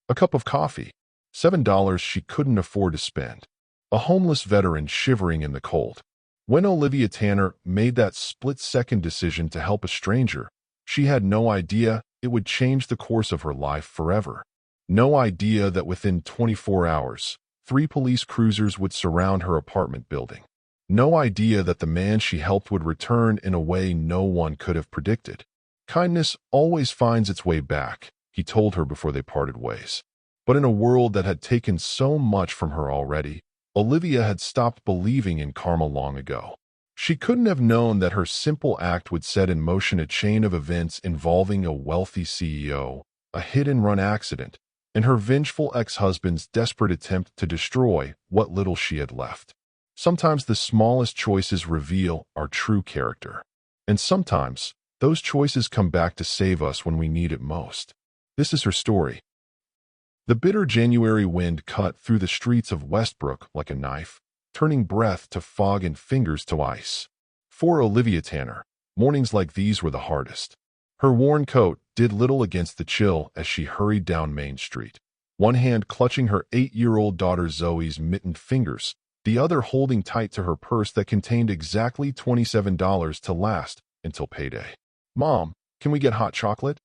A cup of coffee. $7 she couldn't afford to spend. A homeless veteran shivering in the cold. When Olivia Tanner made that split-second decision to help a stranger, she had no idea it would change the course of her life forever. No idea that within 24 hours, 3 police cruisers would surround her apartment building. No idea that the man she helped would return in a way no one could have predicted. Kindness always finds its way back, he told her before they parted ways. But in a world that had taken so much from her already, Olivia had stopped believing in karma long ago. She couldn't have known that her simple act would set in motion a chain of events involving a wealthy CEO, a hit-and-run accident, and her vengeful ex-husband's desperate attempt to destroy what little she had left. Sometimes the smallest choices reveal our true character. And sometimes, those choices come back to save us when we need it most. This is her story. The bitter January wind cut through the streets of Westbrook like a knife, turning breath to fog and fingers to ice. For Olivia Tanner, mornings like these were the hardest. Her worn coat did little against the chill as she hurried down Main Street, one hand clutching her 8-year-old daughter Zoe's mittened fingers, the other holding tight to her purse that contained exactly $27 to last until payday. "Mom, can we get hot chocolate?"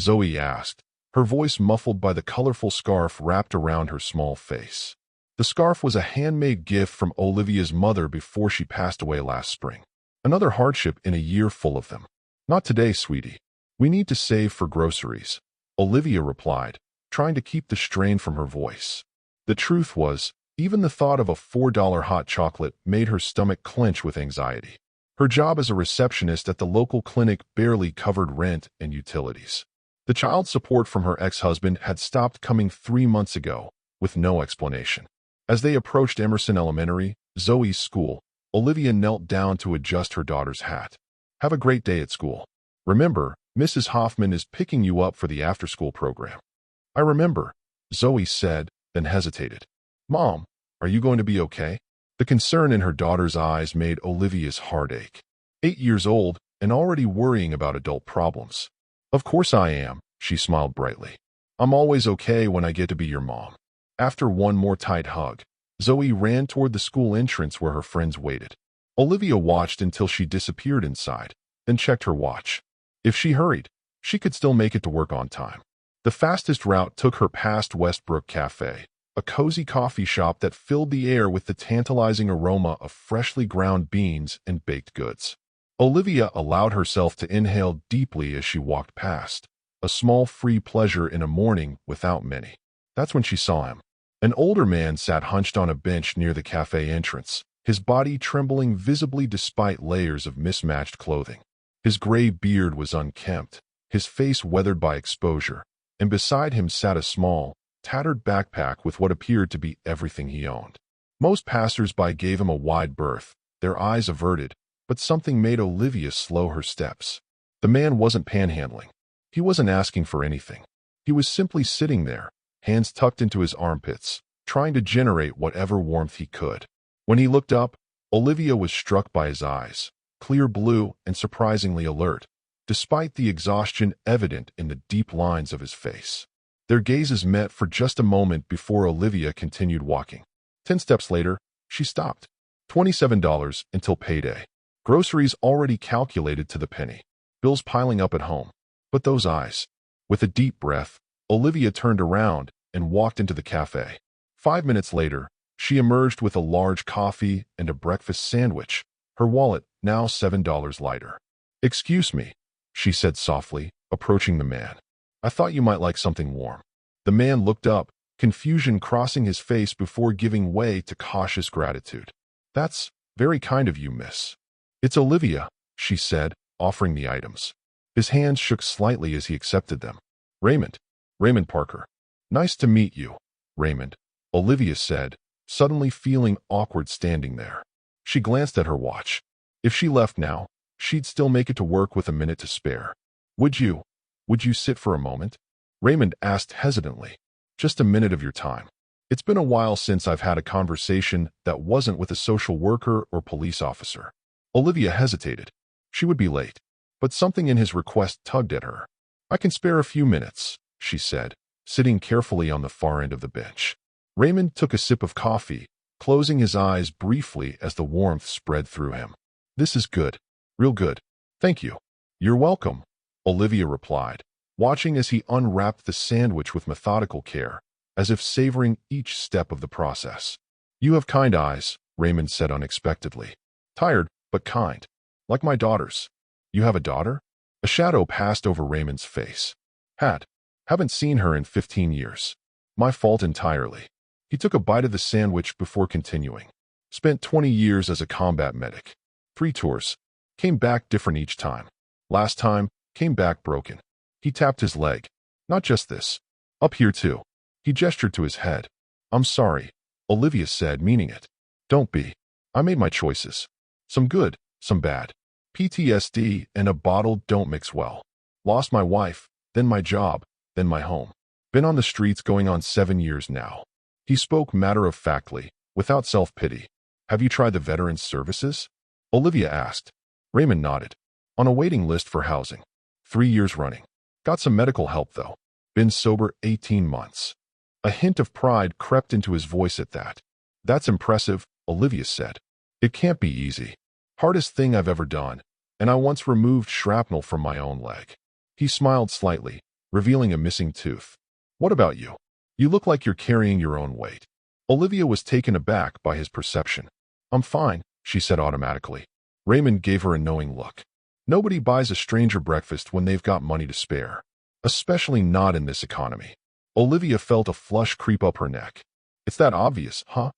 Zoe asked, her voice muffled by the colorful scarf wrapped around her small face. The scarf was a handmade gift from Olivia's mother before she passed away last spring. Another hardship in a year full of them. "Not today, sweetie. We need to save for groceries," Olivia replied, trying to keep the strain from her voice. The truth was, even the thought of a $4 hot chocolate made her stomach clench with anxiety. Her job as a receptionist at the local clinic barely covered rent and utilities. The child support from her ex-husband had stopped coming 3 months ago, with no explanation. As they approached Emerson Elementary, Zoe's school, Olivia knelt down to adjust her daughter's hat. "Have a great day at school. Remember, Mrs. Hoffman is picking you up for the after-school program." "I remember," Zoe said, then hesitated. "Mom, are you going to be okay?" The concern in her daughter's eyes made Olivia's heart ache. 8 years old and already worrying about adult problems. "Of course I am," she smiled brightly. "I'm always okay when I get to be your mom." After one more tight hug, Zoe ran toward the school entrance where her friends waited. Olivia watched until she disappeared inside, then checked her watch. If she hurried, she could still make it to work on time. The fastest route took her past Westbrook Cafe, a cozy coffee shop that filled the air with the tantalizing aroma of freshly ground beans and baked goods. Olivia allowed herself to inhale deeply as she walked past, a small free pleasure in a morning without many. That's when she saw him. An older man sat hunched on a bench near the cafe entrance, his body trembling visibly despite layers of mismatched clothing. His gray beard was unkempt, his face weathered by exposure, and beside him sat a small, tattered backpack with what appeared to be everything he owned. Most passers-by gave him a wide berth, their eyes averted, but something made Olivia slow her steps. The man wasn't panhandling. He wasn't asking for anything. He was simply sitting there, hands tucked into his armpits, trying to generate whatever warmth he could. When he looked up, Olivia was struck by his eyes, clear blue and surprisingly alert, despite the exhaustion evident in the deep lines of his face. Their gazes met for just a moment before Olivia continued walking. 10 steps later, she stopped. $27 until payday. Groceries already calculated to the penny. Bills piling up at home. But those eyes. With a deep breath, Olivia turned around and walked into the cafe. 5 minutes later, she emerged with a large coffee and a breakfast sandwich, her wallet now $7 lighter. "Excuse me," she said softly, approaching the man. "I thought you might like something warm." The man looked up, confusion crossing his face before giving way to cautious gratitude. "That's very kind of you, miss." "It's Olivia," she said, offering the items. His hands shook slightly as he accepted them. Raymond Parker." "Nice to meet you, Raymond," Olivia said, suddenly feeling awkward standing there. She glanced at her watch. If she left now, she'd still make it to work with a minute to spare. Would you sit for a moment?" Raymond asked hesitantly. "Just a minute of your time. It's been a while since I've had a conversation that wasn't with a social worker or police officer." Olivia hesitated. She would be late, but something in his request tugged at her. "I can spare a few minutes," she said, sitting carefully on the far end of the bench. Raymond took a sip of coffee, closing his eyes briefly as the warmth spread through him. "This is good. Real good. Thank you." "You're welcome," Olivia replied, watching as he unwrapped the sandwich with methodical care, as if savoring each step of the process. "You have kind eyes," Raymond said unexpectedly. "Tired, but kind. Like my daughter's." "You have a daughter?" A shadow passed over Raymond's face. Haven't seen her in 15 years. My fault entirely." He took a bite of the sandwich before continuing. "Spent 20 years as a combat medic. 3 tours. Came back different each time. Last time, came back broken." He tapped his leg. "Not just this. Up here too." He gestured to his head. "I'm sorry," Olivia said, meaning it. "Don't be. I made my choices. Some good, some bad. PTSD and a bottle don't mix well. Lost my wife, then my job, then my home. Been on the streets going on 7 years now." He spoke matter-of-factly, without self-pity. "Have you tried the Veterans Services?" Olivia asked. Raymond nodded. "On a waiting list for housing. 3 years running. Got some medical help, though. Been sober 18 months. A hint of pride crept into his voice at that. "That's impressive," Olivia said. "It can't be easy. Hardest thing I've ever done, and I once removed shrapnel from my own leg." He smiled slightly, revealing a missing tooth. "What about you? You look like you're carrying your own weight." Olivia was taken aback by his perception. "I'm fine," she said automatically. Raymond gave her a knowing look. Nobody buys a stranger breakfast when they've got money to spare. Especially not in this economy. Olivia felt a flush creep up her neck. "It's that obvious, huh?"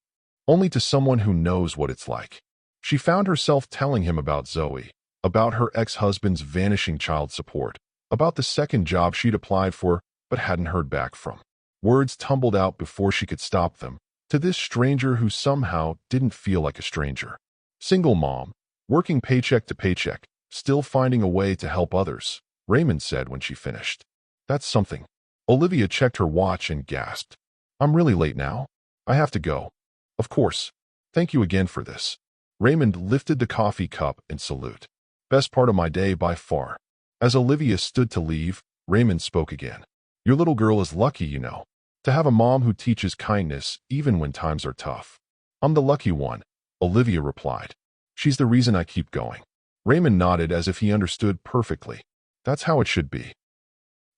Only to someone who knows what it's like. She found herself telling him about Zoe, about her ex-husband's vanishing child support, about the second job she'd applied for but hadn't heard back from. Words tumbled out before she could stop them, to this stranger who somehow didn't feel like a stranger. Single mom, working paycheck to paycheck, still finding a way to help others, Raymond said when she finished. "That's something." Olivia checked her watch and gasped. "I'm really late now. I have to go." "Of course. Thank you again for this." Raymond lifted the coffee cup in salute. "Best part of my day by far." As Olivia stood to leave, Raymond spoke again. "Your little girl is lucky, you know, to have a mom who teaches kindness even when times are tough." "I'm the lucky one," Olivia replied. "She's the reason I keep going." Raymond nodded as if he understood perfectly. "That's how it should be."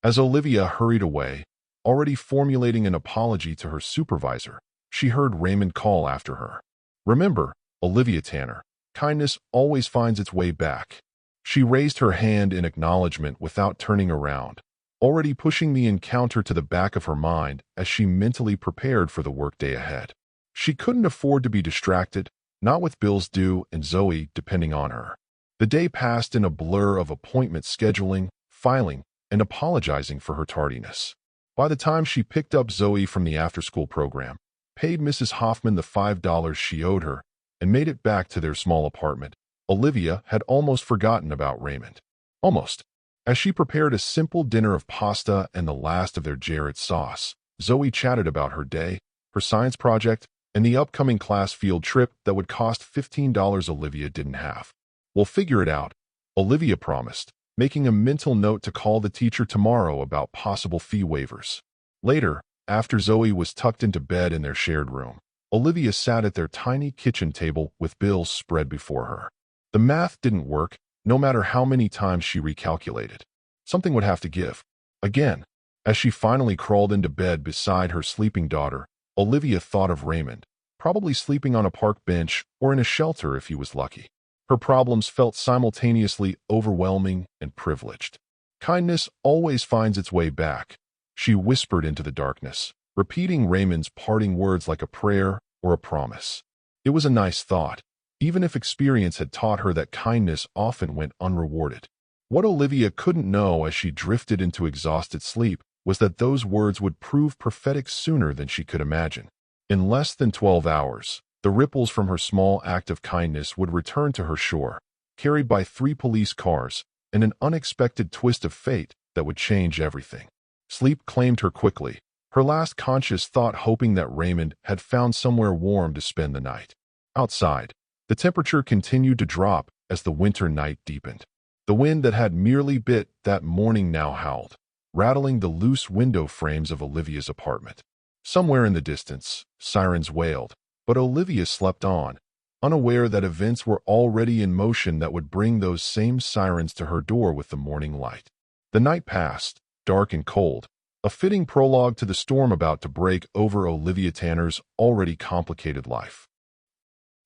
As Olivia hurried away, already formulating an apology to her supervisor, she heard Raymond call after her. "Remember, Olivia Tanner, kindness always finds its way back." She raised her hand in acknowledgement without turning around, already pushing the encounter to the back of her mind as she mentally prepared for the workday ahead. She couldn't afford to be distracted, not with bills due and Zoe depending on her. The day passed in a blur of appointment scheduling, filing, and apologizing for her tardiness. By the time she picked up Zoe from the after-school program, paid Mrs. Hoffman the $5 she owed her, and made it back to their small apartment, Olivia had almost forgotten about Raymond. Almost. As she prepared a simple dinner of pasta and the last of their Jarrett sauce, Zoe chatted about her day, her science project, and the upcoming class field trip that would cost $15 Olivia didn't have. "We'll figure it out," Olivia promised, making a mental note to call the teacher tomorrow about possible fee waivers. Later, after Zoe was tucked into bed in their shared room, Olivia sat at their tiny kitchen table with bills spread before her. The math didn't work, no matter how many times she recalculated. Something would have to give. Again, as she finally crawled into bed beside her sleeping daughter, Olivia thought of Raymond, probably sleeping on a park bench or in a shelter if he was lucky. Her problems felt simultaneously overwhelming and privileged. "Kindness always finds its way back," she whispered into the darkness, repeating Raymond's parting words like a prayer or a promise. It was a nice thought, even if experience had taught her that kindness often went unrewarded. What Olivia couldn't know as she drifted into exhausted sleep was that those words would prove prophetic sooner than she could imagine. In less than 12 hours, the ripples from her small act of kindness would return to her shore, carried by 3 police cars and an unexpected twist of fate that would change everything. Sleep claimed her quickly, her last conscious thought hoping that Raymond had found somewhere warm to spend the night. Outside, the temperature continued to drop as the winter night deepened. The wind that had merely bit that morning now howled. rattling the loose window frames of Olivia's apartment. Somewhere in the distance, sirens wailed, but Olivia slept on, unaware that events were already in motion that would bring those same sirens to her door with the morning light. The night passed, dark and cold, a fitting prologue to the storm about to break over Olivia Tanner's already complicated life.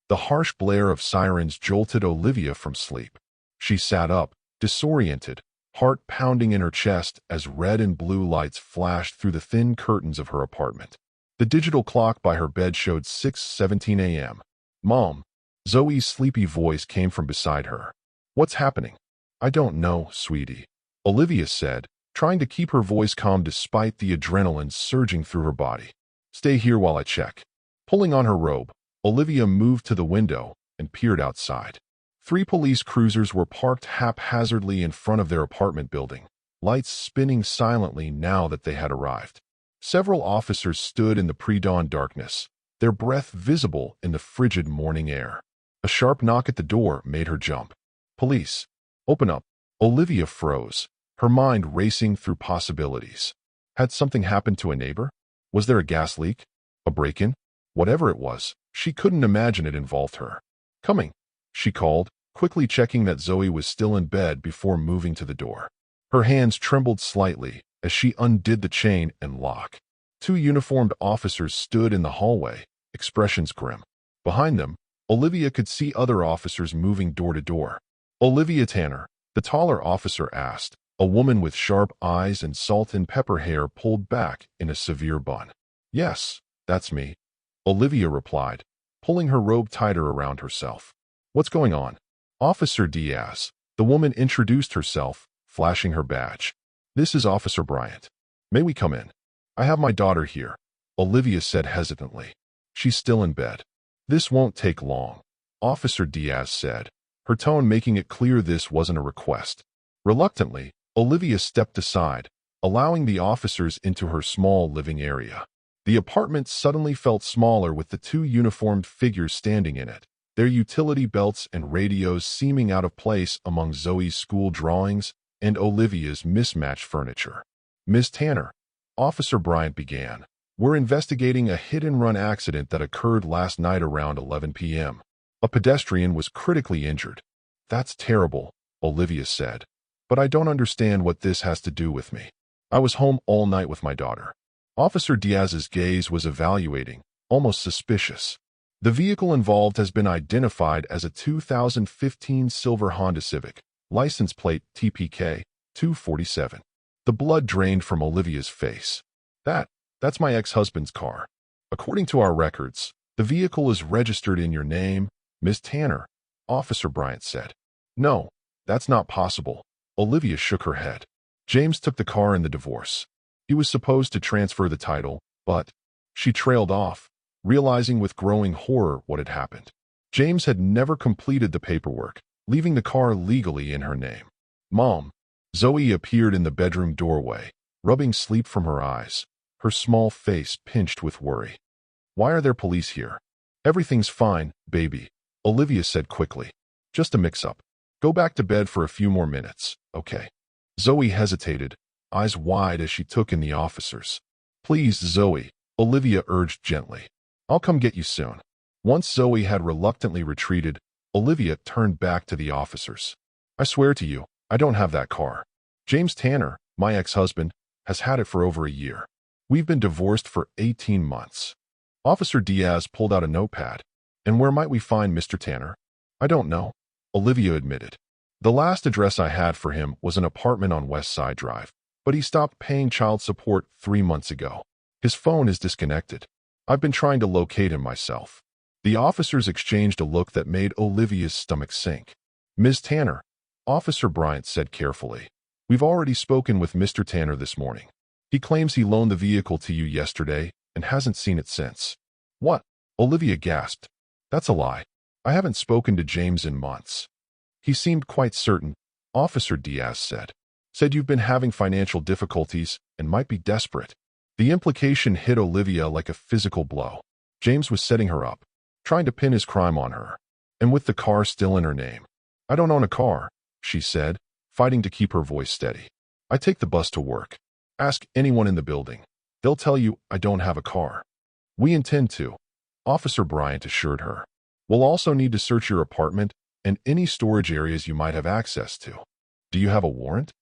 The harsh blare of sirens jolted Olivia from sleep. She sat up, disoriented, heart pounding in her chest as red and blue lights flashed through the thin curtains of her apartment. The digital clock by her bed showed 6:17 a.m. "Mom," Zoe's sleepy voice came from beside her. "What's happening?" "I don't know, sweetie," Olivia said, trying to keep her voice calm despite the adrenaline surging through her body. "Stay here while I check." Pulling on her robe, Olivia moved to the window and peered outside. 3 police cruisers were parked haphazardly in front of their apartment building, lights spinning silently now that they had arrived. Several officers stood in the pre-dawn darkness, their breath visible in the frigid morning air. A sharp knock at the door made her jump. "Police, open up." Olivia froze, her mind racing through possibilities. Had something happened to a neighbor? Was there a gas leak? A break-in? Whatever it was, she couldn't imagine it involved her. "Coming," she called, quickly checking that Zoe was still in bed before moving to the door. Her hands trembled slightly as she undid the chain and lock. 2 uniformed officers stood in the hallway, expressions grim. Behind them, Olivia could see other officers moving door to door. "Olivia Tanner," the taller officer asked, a woman with sharp eyes and salt and pepper hair pulled back in a severe bun. "Yes, that's me," Olivia replied, pulling her robe tighter around herself. "What's going on?" "Officer Diaz," the woman introduced herself, flashing her badge. "This is Officer Bryant. May we come in?" "I have my daughter here," Olivia said hesitantly. "She's still in bed." "This won't take long," Officer Diaz said, her tone making it clear this wasn't a request. Reluctantly, Olivia stepped aside, allowing the officers into her small living area. The apartment suddenly felt smaller with the 2 uniformed figures standing in it, their utility belts and radios seeming out of place among Zoe's school drawings and Olivia's mismatched furniture. "Miss Tanner," Officer Bryant began, "we're investigating a hit-and-run accident that occurred last night around 11 p.m. A pedestrian was critically injured." "That's terrible," Olivia said, "but I don't understand what this has to do with me. I was home all night with my daughter." Officer Diaz's gaze was evaluating, almost suspicious. "The vehicle involved has been identified as a 2015 silver Honda Civic, license plate TPK 247. The blood drained from Olivia's face. That's my ex-husband's car. According to our records, the vehicle is registered in your name, Miss Tanner," Officer Bryant said. "No, that's not possible." Olivia shook her head. "James took the car in the divorce. He was supposed to transfer the title, but..." She trailed off, realizing with growing horror what had happened. James had never completed the paperwork, leaving the car legally in her name. "Mom," Zoe appeared in the bedroom doorway, rubbing sleep from her eyes, her small face pinched with worry. "Why are there police here?" "Everything's fine, baby," Olivia said quickly. "Just a mix-up. Go back to bed for a few more minutes, okay?" Zoe hesitated, eyes wide as she took in the officers. "Please, Zoe," Olivia urged gently. "I'll come get you soon." Once Zoe had reluctantly retreated, Olivia turned back to the officers. "I swear to you, I don't have that car. James Tanner, my ex-husband, has had it for over a year. We've been divorced for 18 months. Officer Diaz pulled out a notepad. "And where might we find Mr. Tanner?" "I don't know," Olivia admitted. "The last address I had for him was an apartment on West Side Drive, but he stopped paying child support 3 months ago. His phone is disconnected. I've been trying to locate him myself." The officers exchanged a look that made Olivia's stomach sink. "Ms. Tanner," Officer Bryant said carefully, "we've already spoken with Mr. Tanner this morning. He claims he loaned the vehicle to you yesterday and hasn't seen it since." "What?" Olivia gasped. "That's a lie. I haven't spoken to James in months." "He seemed quite certain," Officer Diaz said. "Said you've been having financial difficulties and might be desperate." The implication hit Olivia like a physical blow. James was setting her up, trying to pin his crime on her, and with the car still in her name. "I don't own a car," she said, fighting to keep her voice steady. "I take the bus to work. Ask anyone in the building. They'll tell you I don't have a car. We intend to, Officer Bryant assured her. We'll also need to search your apartment and any storage areas you might have access to. Do you have a warrant?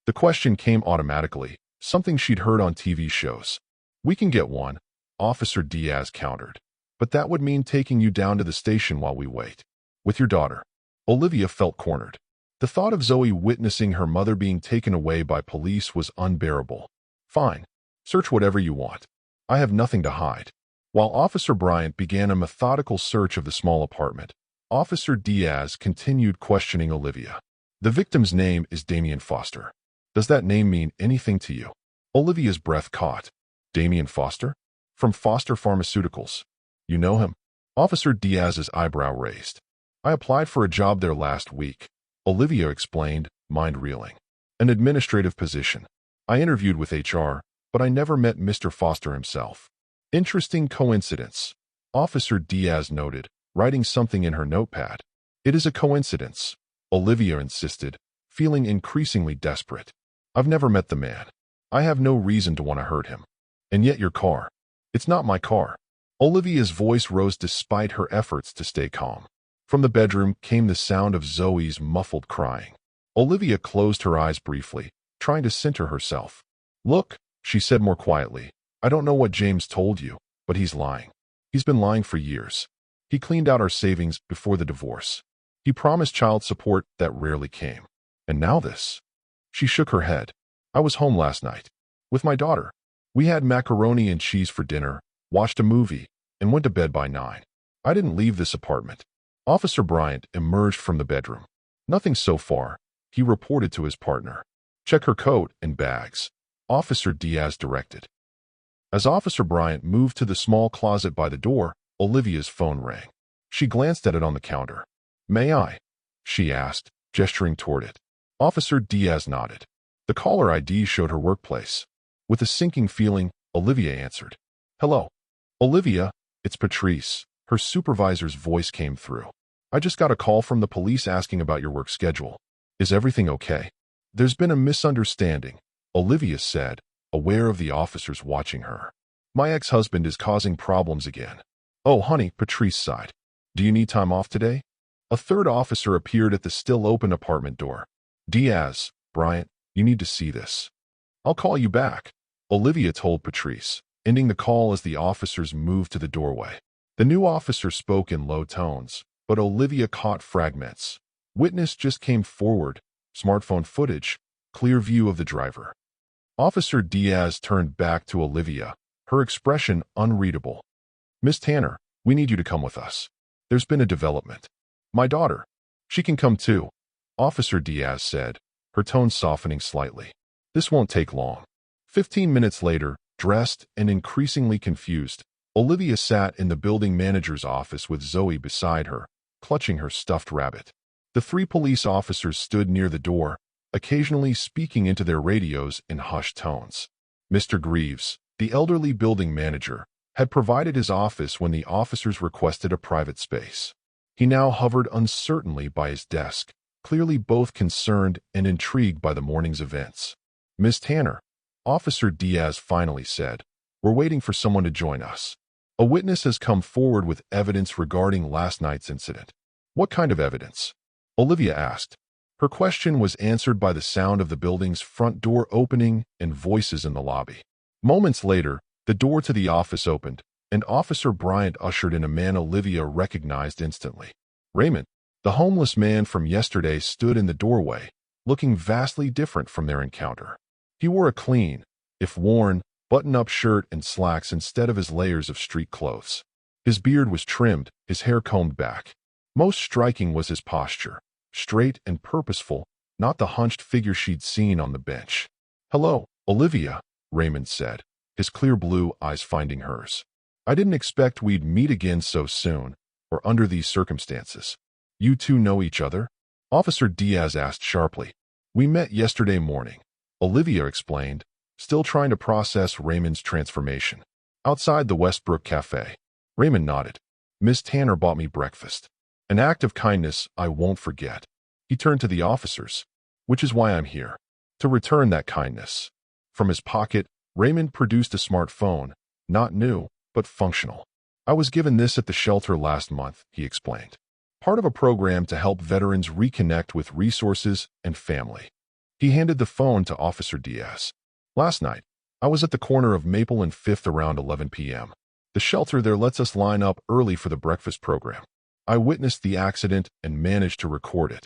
The question came automatically, something she'd heard on TV shows. We can get one, Officer Diaz countered. But that would mean taking you down to the station while we wait. With your daughter. Olivia felt cornered. The thought of Zoe witnessing her mother being taken away by police was unbearable. Fine. Search whatever you want. I have nothing to hide. While Officer Bryant began a methodical search of the small apartment, Officer Diaz continued questioning Olivia. The victim's name is Damian Foster. Does that name mean anything to you? Olivia's breath caught. Damian Foster? From Foster Pharmaceuticals. You know him? Officer Diaz's eyebrow raised. I applied for a job there last week, Olivia explained, mind reeling. An administrative position. I interviewed with HR, but I never met Mr. Foster himself. Interesting coincidence, Officer Diaz noted, writing something in her notepad. It is a coincidence, Olivia insisted, feeling increasingly desperate. I've never met the man. I have no reason to want to hurt him. And yet your car. It's not my car. Olivia's voice rose despite her efforts to stay calm. From the bedroom came the sound of Zoe's muffled crying. Olivia closed her eyes briefly, trying to center herself. Look, she said more quietly. I don't know what James told you, but he's lying. He's been lying for years. He cleaned out our savings before the divorce. He promised child support that rarely came. And now this. She shook her head. I was home last night. With my daughter. We had macaroni and cheese for dinner, watched a movie, and went to bed by 9. I didn't leave this apartment. Officer Bryant emerged from the bedroom. Nothing so far, he reported to his partner. Check her coat and bags, Officer Diaz directed. As Officer Bryant moved to the small closet by the door, Olivia's phone rang. She glanced at it on the counter. May I? She asked, gesturing toward it. Officer Diaz nodded. The caller ID showed her workplace. With a sinking feeling, Olivia answered. Hello. Olivia, it's Patrice. Her supervisor's voice came through. I just got a call from the police asking about your work schedule. Is everything okay? There's been a misunderstanding, Olivia said, aware of the officers watching her. My ex-husband is causing problems again. Oh, honey, Patrice sighed. Do you need time off today? A third officer appeared at the still-open apartment door. Diaz, Bryant, you need to see this. I'll call you back, Olivia told Patrice, ending the call as the officers moved to the doorway. The new officer spoke in low tones, but Olivia caught fragments. Witness just came forward, smartphone footage, clear view of the driver. Officer Diaz turned back to Olivia, her expression unreadable. Miss Tanner, we need you to come with us. There's been a development. My daughter. She can come too, Officer Diaz said, her tone softening slightly. This won't take long. 15 minutes later, dressed and increasingly confused, Olivia sat in the building manager's office with Zoe beside her, clutching her stuffed rabbit. The 3 police officers stood near the door, occasionally speaking into their radios in hushed tones. Mr. Greaves, the elderly building manager, had provided his office when the officers requested a private space. He now hovered uncertainly by his desk, clearly both concerned and intrigued by the morning's events. Miss Tanner, Officer Diaz finally said, we're waiting for someone to join us. A witness has come forward with evidence regarding last night's incident. What kind of evidence? Olivia asked. Her question was answered by the sound of the building's front door opening and voices in the lobby. Moments later, the door to the office opened, and Officer Bryant ushered in a man Olivia recognized instantly. Raymond, the homeless man from yesterday, stood in the doorway, looking vastly different from their encounter. He wore a clean, if worn, button-up shirt and slacks instead of his layers of street clothes. His beard was trimmed, his hair combed back. Most striking was his posture, straight and purposeful, not the hunched figure she'd seen on the bench. Hello, Olivia, Raymond said, his clear blue eyes finding hers. I didn't expect we'd meet again so soon, or under these circumstances. You two know each other? Officer Diaz asked sharply. We met yesterday morning, Olivia explained, still trying to process Raymond's transformation. Outside the Westbrook Cafe. Raymond nodded. Miss Tanner bought me breakfast. An act of kindness I won't forget. He turned to the officers. Which is why I'm here. To return that kindness. From his pocket, Raymond produced a smartphone, not new, but functional. I was given this at the shelter last month, he explained. Part of a program to help veterans reconnect with resources and family. He handed the phone to Officer Diaz. Last night, I was at the corner of Maple and 5th around 11 p.m. The shelter there lets us line up early for the breakfast program. I witnessed the accident and managed to record it.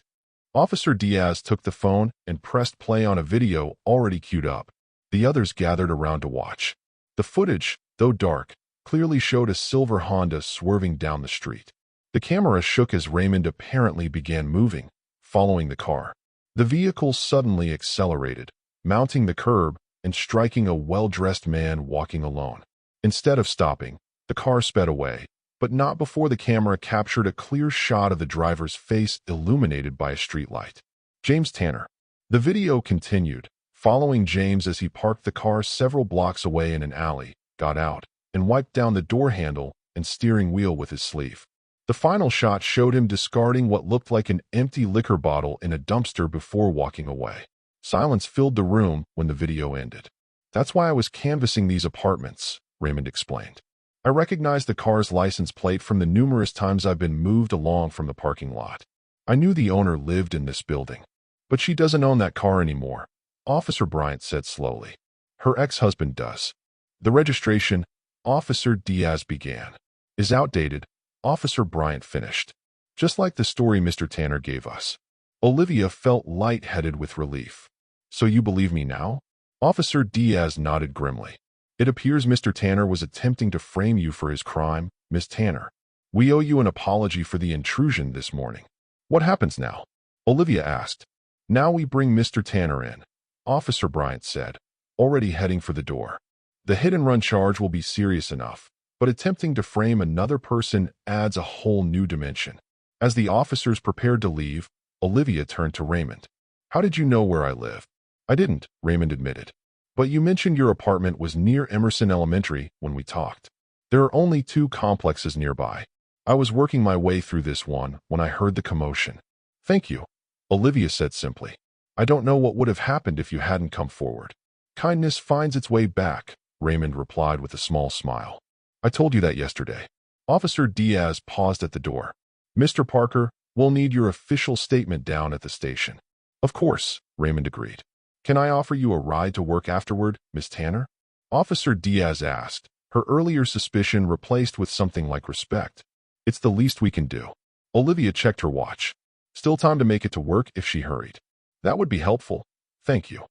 Officer Diaz took the phone and pressed play on a video already queued up. The others gathered around to watch. The footage, though dark, clearly showed a silver Honda swerving down the street. The camera shook as Raymond apparently began moving, following the car. The vehicle suddenly accelerated, mounting the curb and striking a well-dressed man walking alone. Instead of stopping, the car sped away, but not before the camera captured a clear shot of the driver's face illuminated by a streetlight. James Tanner. The video continued, following James as he parked the car several blocks away in an alley, got out, and wiped down the door handle and steering wheel with his sleeve. The final shot showed him discarding what looked like an empty liquor bottle in a dumpster before walking away. Silence filled the room when the video ended. That's why I was canvassing these apartments, Raymond explained. I recognized the car's license plate from the numerous times I've been moved along from the parking lot. I knew the owner lived in this building. But she doesn't own that car anymore, Officer Bryant said slowly. Her ex-husband does. The registration, Officer Diaz began, is outdated, Officer Bryant finished. Just like the story Mr. Tanner gave us. Olivia felt lightheaded with relief. So you believe me now? Officer Diaz nodded grimly. It appears Mr. Tanner was attempting to frame you for his crime, Miss Tanner. We owe you an apology for the intrusion this morning. What happens now? Olivia asked. Now we bring Mr. Tanner in, Officer Bryant said, already heading for the door. The hit-and-run charge will be serious enough, but attempting to frame another person adds a whole new dimension. As the officers prepared to leave, Olivia turned to Raymond. How did you know where I live? I didn't, Raymond admitted. But you mentioned your apartment was near Emerson Elementary when we talked. There are only 2 complexes nearby. I was working my way through this one when I heard the commotion. Thank you, Olivia said simply. I don't know what would have happened if you hadn't come forward. Kindness finds its way back, Raymond replied with a small smile. I told you that yesterday. Officer Diaz paused at the door. Mr. Parker, we'll need your official statement down at the station. Of course, Raymond agreed. Can I offer you a ride to work afterward, Miss Tanner? Officer Diaz asked, her earlier suspicion replaced with something like respect. It's the least we can do. Olivia checked her watch. Still time to make it to work if she hurried. That would be helpful. Thank you.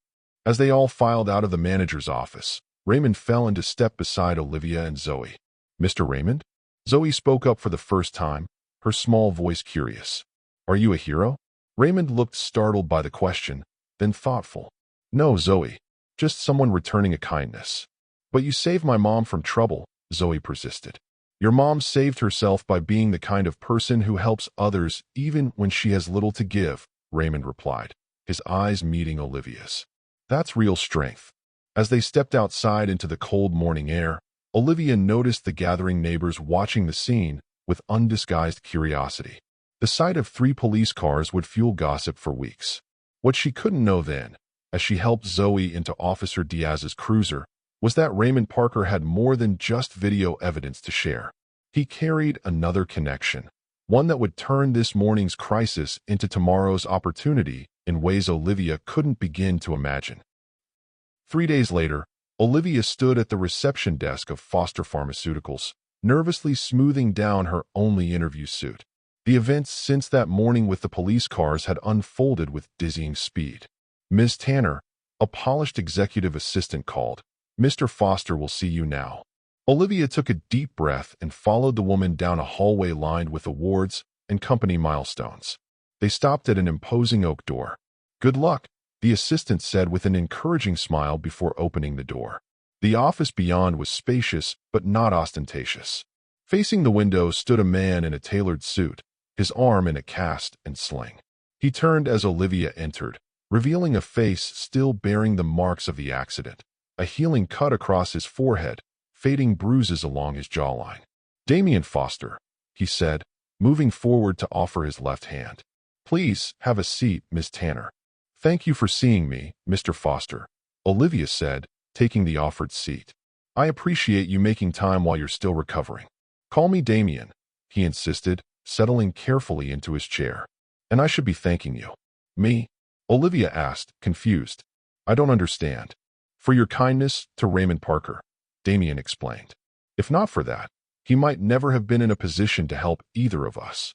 As they all filed out of the manager's office, Raymond fell into step beside Olivia and Zoe. Mr. Raymond? Zoe spoke up for the first time, her small voice curious. Are you a hero? Raymond looked startled by the question, then thoughtful. No, Zoe. Just someone returning a kindness. But you saved my mom from trouble, Zoe persisted. Your mom saved herself by being the kind of person who helps others even when she has little to give, Raymond replied, his eyes meeting Olivia's. That's real strength. As they stepped outside into the cold morning air, Olivia noticed the gathering neighbors watching the scene with undisguised curiosity. The sight of 3 police cars would fuel gossip for weeks. What she couldn't know then, as she helped Zoe into Officer Diaz's cruiser, was that Raymond Parker had more than just video evidence to share. He carried another connection, one that would turn this morning's crisis into tomorrow's opportunity in ways Olivia couldn't begin to imagine. 3 days later, Olivia stood at the reception desk of Foster Pharmaceuticals, nervously smoothing down her only interview suit. The events since that morning with the police cars had unfolded with dizzying speed. Ms. Tanner, a polished executive assistant called. Mr. Foster will see you now. Olivia took a deep breath and followed the woman down a hallway lined with awards and company milestones. They stopped at an imposing oak door. Good luck, the assistant said with an encouraging smile before opening the door. The office beyond was spacious but not ostentatious. Facing the window stood a man in a tailored suit, his arm in a cast and sling. He turned as Olivia entered, revealing a face still bearing the marks of the accident, a healing cut across his forehead, fading bruises along his jawline. Damien Foster, he said, moving forward to offer his left hand. Please have a seat, Miss Tanner. Thank you for seeing me, Mr. Foster, Olivia said, taking the offered seat. I appreciate you making time while you're still recovering. Call me Damien, he insisted, settling carefully into his chair. And I should be thanking you. Me? Olivia asked, confused. I don't understand. For your kindness to Raymond Parker, Damien explained. If not for that, he might never have been in a position to help either of us.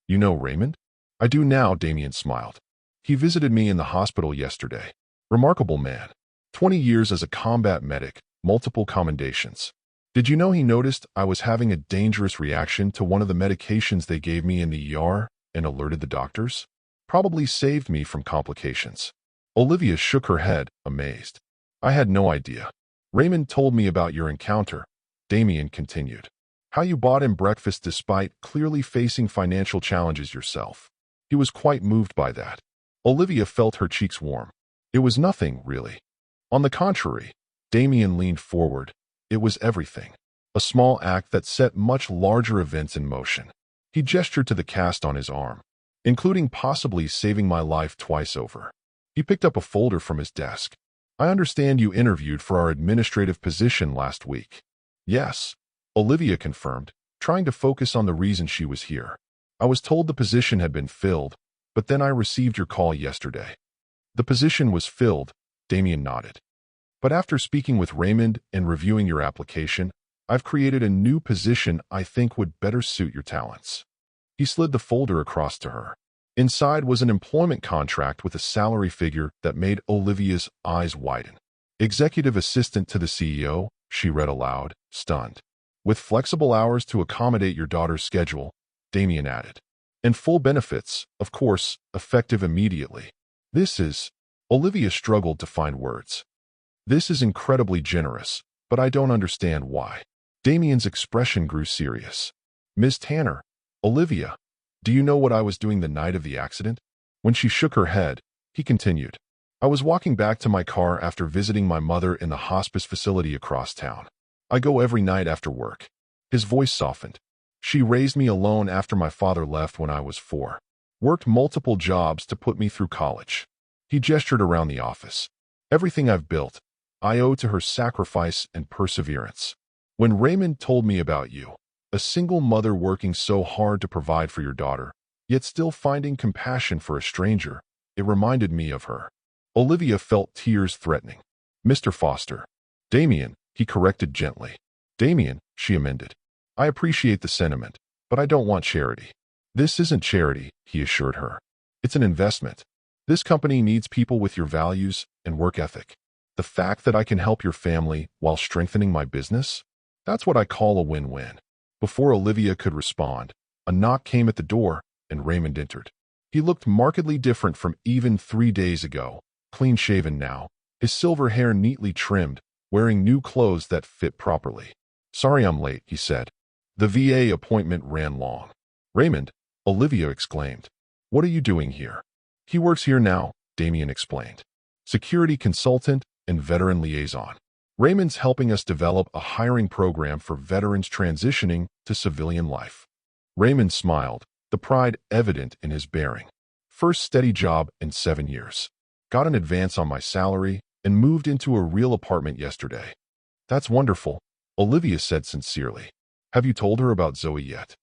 You know Raymond? I do now, Damien smiled. He visited me in the hospital yesterday. Remarkable man. 20 years as a combat medic, multiple commendations. Did you know he noticed I was having a dangerous reaction to one of the medications they gave me in the ER and alerted the doctors? Probably saved me from complications. Olivia shook her head, amazed. I had no idea. Raymond told me about your encounter, Damien continued. How you bought him breakfast despite clearly facing financial challenges yourself. He was quite moved by that. Olivia felt her cheeks warm. It was nothing, really. On the contrary, Damien leaned forward. It was everything. A small act that set much larger events in motion. He gestured to the cast on his arm, including possibly saving my life twice over. He picked up a folder from his desk. I understand you interviewed for our administrative position last week. Yes, Olivia confirmed, trying to focus on the reason she was here. I was told the position had been filled, but then I received your call yesterday. The position was filled, Damien nodded. But after speaking with Raymond and reviewing your application, I've created a new position I think would better suit your talents. He slid the folder across to her. Inside was an employment contract with a salary figure that made Olivia's eyes widen. Executive assistant to the CEO, she read aloud, stunned. With flexible hours to accommodate your daughter's schedule, Damien added. And full benefits, of course, effective immediately. This is... Olivia struggled to find words. This is incredibly generous, but I don't understand why. Damien's expression grew serious. Ms. Tanner, Olivia, do you know what I was doing the night of the accident? When she shook her head, he continued. I was walking back to my car after visiting my mother in the hospice facility across town. I go every night after work. His voice softened. She raised me alone after my father left when I was 4. Worked multiple jobs to put me through college. He gestured around the office. Everything I've built, I owe to her sacrifice and perseverance. When Raymond told me about you, a single mother working so hard to provide for your daughter, yet still finding compassion for a stranger, it reminded me of her. Olivia felt tears threatening. Mr. Foster. Damien, he corrected gently. Damien, she amended. I appreciate the sentiment, but I don't want charity. This isn't charity, he assured her. It's an investment. This company needs people with your values and work ethic. The fact that I can help your family while strengthening my business? That's what I call a win-win. Before Olivia could respond, a knock came at the door, and Raymond entered. He looked markedly different from even 3 days ago, clean-shaven now, his silver hair neatly trimmed, wearing new clothes that fit properly. Sorry I'm late, he said. The VA appointment ran long. Raymond, Olivia exclaimed. What are you doing here? He works here now, Damien explained. Security consultant and veteran liaison. Raymond's helping us develop a hiring program for veterans transitioning to civilian life. Raymond smiled, the pride evident in his bearing. First steady job in 7 years. Got an advance on my salary and moved into a real apartment yesterday. That's wonderful, Olivia said sincerely. Have you told her about Zoe yet?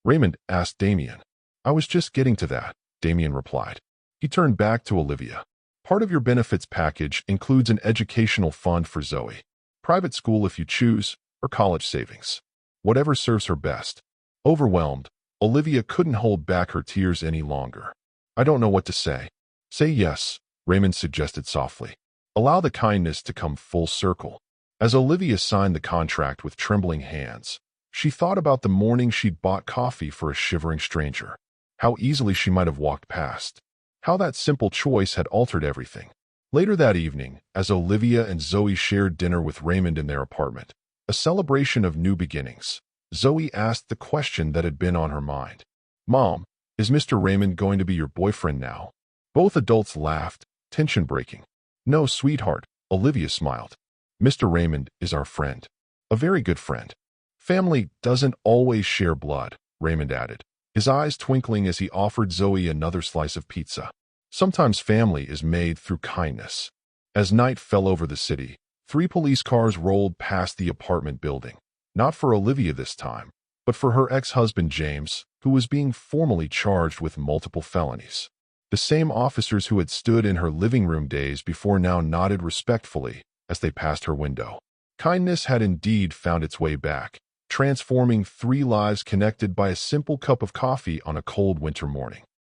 Raymond asked Damien. I was just getting to that, Damien replied. He turned back to Olivia. Part of your benefits package includes an educational fund for Zoe. Private school if you choose, or college savings. Whatever serves her best. Overwhelmed, Olivia couldn't hold back her tears any longer. I don't know what to say. Say yes, Raymond suggested softly. Allow the kindness to come full circle. As Olivia signed the contract with trembling hands, she thought about the morning she'd bought coffee for a shivering stranger. How easily she might have walked past. How that simple choice had altered everything. Later that evening, as Olivia and Zoe shared dinner with Raymond in their apartment, a celebration of new beginnings, Zoe asked the question that had been on her mind. Mom, is Mr. Raymond going to be your boyfriend now? Both adults laughed, tension breaking. No, sweetheart, Olivia smiled. Mr. Raymond is our friend. A very good friend. Family doesn't always share blood, Raymond added, his eyes twinkling as he offered Zoe another slice of pizza. Sometimes family is made through kindness. As night fell over the city, Three police cars rolled past the apartment building, not for Olivia this time, but for her ex-husband James, who was being formally charged with multiple felonies. The same officers who had stood in her living room days before now nodded respectfully as they passed her window. Kindness had indeed found its way back, transforming three lives connected by a simple cup of coffee on a cold winter morning.